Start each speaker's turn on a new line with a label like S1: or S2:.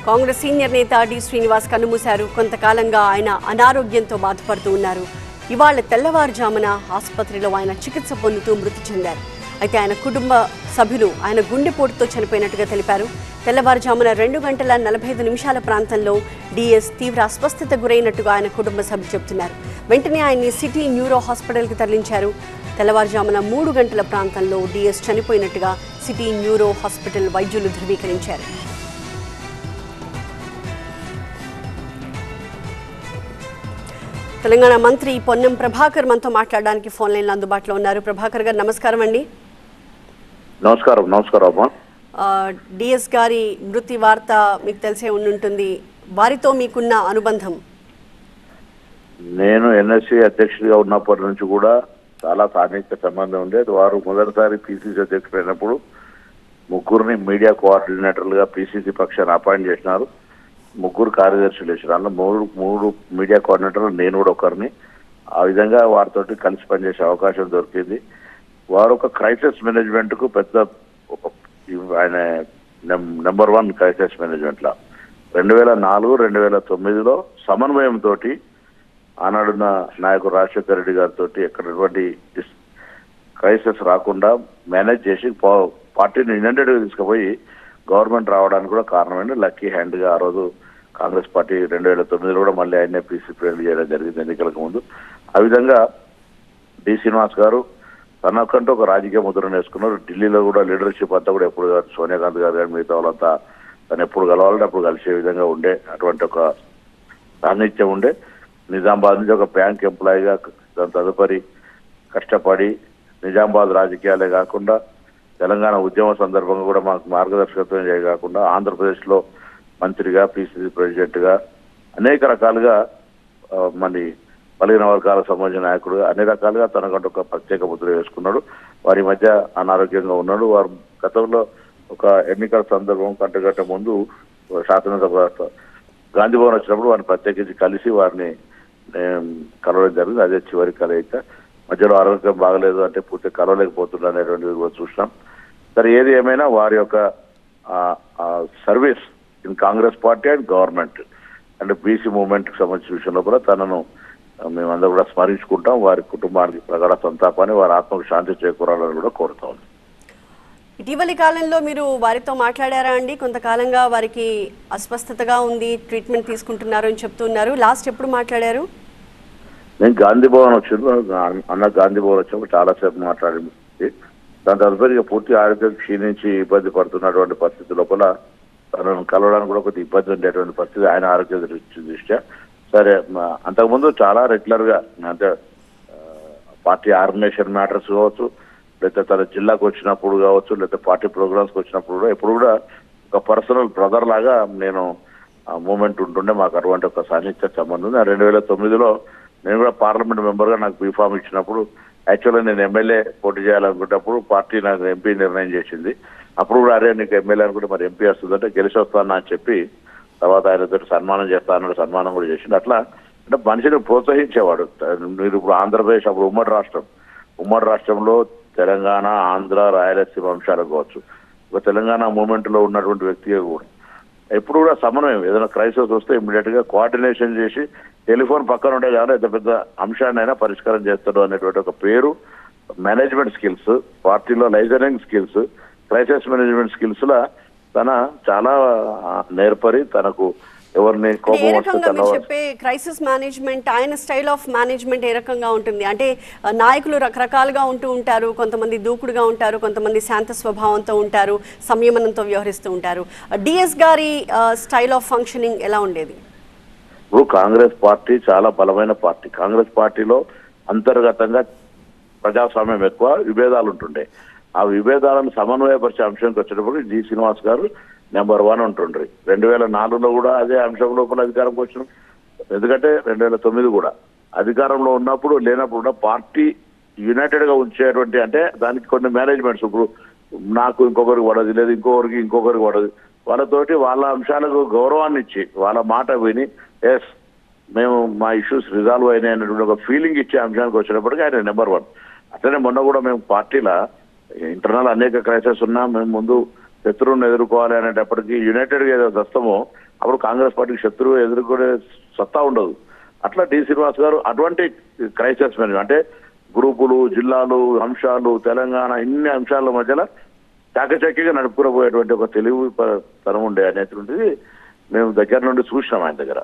S1: Congress senior నేత D Srinivas కన్నుమూశారు. కొంతకాలంగా ఆయన అనారోగ్యంతో బాధపడుతూ ఉన్నారు. ఇవాళ తెల్లవారుజామున ఆసుపత్రిలో ఆయన చికిత్స పొందుతూ మృతి చెందారు. అయితే ఆయన కుటుంబ సభ్యులు ఆయన గుండెపోటుతో చనిపోయినట్టుగా తెలిపారు. తెల్లవారుజామున 2:45 ప్రాంతంలో డిఎస్ తీవ్ర అస్వస్థత గురైనట్టుగా ఆయన కుటుంబ సభ్యులు చెబుతున్నారు. వెంటనే ఆయన్ని సిటీ న్యూరో హాస్పిటల్కి తరలించారు. తెల్లవారుజామున 3 గంటల ప్రాంతంలో డిఎస్ చనిపోయినట్టుగా సిటీ న్యూరో హాస్పిటల్ వైద్యులు ధృవీకరించారు. తెలంగాణ మంత్రి పొన్నం ప్రభాకర్ మనతో మాట్లాడడానికి ఫోన్ లైన్లో అందుబాటులో ఉన్నారు. ప్రభాకర్ గారు నమస్కారం అండి.
S2: నమస్కారం అమ్మా.
S1: డిఎస్ గారి మృతి వార్త మీకు తెలిసే ఉండుంటుంది. వారితో మీకున్న అనుబంధం?
S2: నేను ఎన్ఎస్సీ అధ్యక్షుడిగా ఉన్నప్పటి నుంచి కూడా చాలా సాన్నిహిత సంబంధం ఉండేది. వారు మొదటిసారి పిసిసి అధ్యక్షుడు అయినప్పుడు ముగ్గురిని మీడియా కోఆర్డినేటర్లుగా పిసిసి పక్షాన్ని అపాయింట్ చేసినారు. ముగ్గురు కార్యదర్శులు వేసారు. అందులో మూడు మీడియా కోఆర్డినేటర్లు, నేను కూడా ఒకరిని. ఆ విధంగా వారితోటి కలిసి పనిచేసే అవకాశం దొరికింది. వారు ఒక క్రైసిస్ మేనేజ్మెంట్ కు పెద్ద ఆయన నెంబర్ 1 క్రైసిస్ మేనేజ్మెంట్ లా 2004-2009లో సమన్వయంతో ఆనాడున్న నాయకుడు రాజశేఖర రెడ్డి గారితో ఎక్కడటువంటి క్రైసిస్ రాకుండా మేనేజ్ చేసి పార్టీని యునైటెడ్గా తీసుకుపోయి గవర్నమెంట్ రావడానికి కూడా కారణమైన లక్కీ హ్యాండ్గా ఆ రోజు కాంగ్రెస్ పార్టీ 2009లో కూడా మళ్ళీ ఆయనే పీసీ ప్రెసిడెంట్ చేయడం జరిగింది ఎన్నికలకు ముందు. ఆ విధంగా డి శ్రీనివాస్ గారు తనకంటూ ఒక రాజకీయ ముద్రను వేసుకున్నారు. ఢిల్లీలో కూడా లీడర్షిప్ అంతా కూడా ఎప్పుడు సోనియా గాంధీ గారు కానీ మిగతా వాళ్ళంతా తను ఎప్పుడు కలవాలంటే అప్పుడు కలిసే విధంగా ఉండే అటువంటి ఒక సాన్నిధ్యం ఉండే. నిజామాబాద్ నుంచి ఒక బ్యాంక్ ఎంప్లాయీగా దాని తదుపరి కష్టపడి నిజామాబాద్ రాజకీయాలే కాకుండా తెలంగాణ ఉద్యమ సందర్భంగా కూడా మాకు మార్గదర్శకత్వం చేయకుండా ఆంధ్రప్రదేశ్లో మంత్రిగా, పిసిసి ప్రెసిడెంట్గా అనేక రకాలుగా మరి బలహీన వర్గాలకు సంబంధించిన నాయకుడు అన్ని రకాలుగా తనకంటూ ఒక ప్రత్యేక ముద్ర వేసుకున్నాడు. వారి మధ్య అనారోగ్యంగా ఉన్నాడు. వారు గతంలో ఒక ఎన్నికల సందర్భం గంట ముందు శాసనసభ గాంధీ భవన్ వచ్చినప్పుడు వారిని ప్రత్యేకించి కలిసి వారిని కలవడం జరిగింది. అదే చివరి కలయిక. మధ్యలో ఆరోగ్యం బాగలేదు అంటే పూర్తి కలవలేకపోతున్నా అనేటువంటిది కూడా చూసినాం. సరే, ఏది ఏమైనా వారి యొక్క service in Congress party and government అంటే బీసీ మూవ్మెంట్కి సంబంధించిన విషయంలో కూడా తనను మేమందరూ కూడా స్మరించుకుంటాం. వారి కుటుంబానికి ప్రగాఢ సంతాపాన్ని, వారి ఆత్మకు శాంతి చేకూరాలని కూడా కోరుతా ఉన్నాం.
S1: ఇటీవలి కాలంలో మీరు వారితో మాట్లాడారా అండి? కొంతకాలంగా వారికి అస్వస్థతగా ఉంది, ట్రీట్మెంట్ తీసుకుంటున్నారు అని చెప్తున్నారు. లాస్ట్ ఎప్పుడు మాట్లాడారు?
S2: నేను గాంధీ భవన్ వచ్చింది గాంధీ భవన్ వచ్చినప్పుడు చాలాసేపు మాట్లాడింది. దాని తదుపరి పూర్తి ఆరోగ్యం క్షీణించి ఇబ్బంది పడుతున్నటువంటి పరిస్థితి లోపల తనను కలవడానికి కూడా కొద్దిగా ఇబ్బంది ఉండేటువంటి పరిస్థితి ఆయన ఆరోగ్య దృష్ట్యా. సరే, అంతకుముందు చాలా రెగ్యులర్గా అంటే పార్టీ ఆర్గనైజేషన్ మ్యాటర్స్ కావచ్చు, లేకపోతే తన జిల్లాకు వచ్చినప్పుడు కావచ్చు, లేకపోతే పార్టీ ప్రోగ్రామ్స్కి వచ్చినప్పుడు కూడా ఎప్పుడు కూడా ఒక పర్సనల్ బ్రదర్ లాగా నేను మూమెంట్ ఉంటుండే. మాకు అటువంటి ఒక సాన్నిహిత్య సంబంధం ఉంది. 2009లో నేను కూడా పార్లమెంట్ మెంబర్గా నాకు బీఫామ్ ఇచ్చినప్పుడు యాక్చువల్గా నేను ఎమ్మెల్యే పోటీ చేయాలనుకున్నప్పుడు పార్టీ నాకు ఎంపీ నిర్ణయం చేసింది. అప్పుడు కూడా అరే నీకు ఎమ్మెల్యే అనుకుంటే మరి ఎంపీ వస్తుందంటే గెలిచి వస్తాను అని చెప్పి తర్వాత ఆయనతో సన్మానం చేస్తానని సన్మానం కూడా చేసింది. అట్లా అంటే మనిషిని ప్రోత్సహించేవాడు. మీరు ఇప్పుడు ఆంధ్రప్రదేశ్ అప్పుడు ఉమ్మడి రాష్ట్రంలో తెలంగాణ, ఆంధ్ర, రాయలసీమ అంశాలకు కావచ్చు, ఒక తెలంగాణ మూమెంట్లో ఉన్నటువంటి వ్యక్తిగా కూడా ఎప్పుడు కూడా సమన్వయం, ఏదైనా క్రైసిస్ వస్తే ఇమ్మీడియట్ గా కోఆర్డినేషన్ చేసి టెలిఫోన్ పక్కన ఉంటే కానీ ఎంత పెద్ద అంశాన్ని అయినా పరిష్కారం చేస్తాడు అనేటువంటి ఒక పేరు, మేనేజ్మెంట్ స్కిల్స్, పార్టీలో liaisoning skills, crisis management skills లా తన చాలా నేర్పరి. తనకు ఎవరిని కోపం
S1: చెప్పే క్రైసిస్ మేనేజ్మెంట్, ఆయన స్టైల్ ఆఫ్ మేనేజ్మెంట్ ఏ రకంగా ఉంటుంది అంటే నాయకులు రకరకాలుగా ఉంటూ ఉంటారు. కొంతమంది దూకుడుగా ఉంటారు, కొంతమంది శాంత స్వభావంతో ఉంటారు, సంయమనంతో వ్యవహరిస్తూ ఉంటారు. డిఎస్ గారి స్టైల్ ఆఫ్ ఫంక్షనింగ్ ఎలా ఉండేది?
S2: ఇప్పుడు కాంగ్రెస్ పార్టీ చాలా బలమైన పార్టీ. కాంగ్రెస్ పార్టీలో అంతర్గతంగా ప్రజాస్వామ్యం ఎక్కువ, విభేదాలు ఉంటుండే. ఆ విభేదాలను సమన్వయపరిచే అంశానికి వచ్చేటప్పుడు డి శ్రీనివాస్ గారు నెంబర్ 1 ఉంటుండ్రి. 2004లో కూడా అదే అంశం లోపల అధికారంకి వచ్చినాం. ఎందుకంటే 2009 కూడా అధికారంలో ఉన్నప్పుడు లేనప్పుడు కూడా పార్టీ యునైటెడ్ గా ఉంచేటువంటి అంటే దానికి కొన్ని మేనేజ్మెంట్స్, ఇప్పుడు నాకు ఇంకొకరికి పడదు, లేదు ఇంకొకరికి పడదు, వాళ్ళతోటి వాళ్ళ అంశాలకు గౌరవాన్ని ఇచ్చి వాళ్ళ మాట విని ఎస్ మేము మా ఇష్యూస్ రిజాల్వ్ అయినాయి అనేటువంటి ఒక ఫీలింగ్ ఇచ్చే అంశానికి వచ్చినప్పటికీ ఆయన నెంబర్ 1. అట్లనే మొన్న కూడా మేము పార్టీలో ఇంటర్నల్ అనేక క్రైసిస్ ఉన్నా మేము ముందు శత్రువులను ఎదుర్కోవాలి అనేటప్పటికీ యునైటెడ్గా ఏదో వస్తామో అప్పుడు కాంగ్రెస్ పార్టీకి శత్రువు ఎదుర్కొనే సత్తా ఉండదు. అట్లా డి శ్రీనివాస్ గారు అటువంటి క్రైసిస్ మేనేజ్మెంట్ అంటే గ్రూపులు, జిల్లాలు, అంశాలు, తెలంగాణ ఇన్ని అంశాల మధ్యలో చాకచక్యంగా నడుపుకుపోయేటువంటి ఒక తెలివి తనం ఉండే అనేటువంటిది మేము దగ్గర నుండి చూసినాం ఆయన దగ్గర.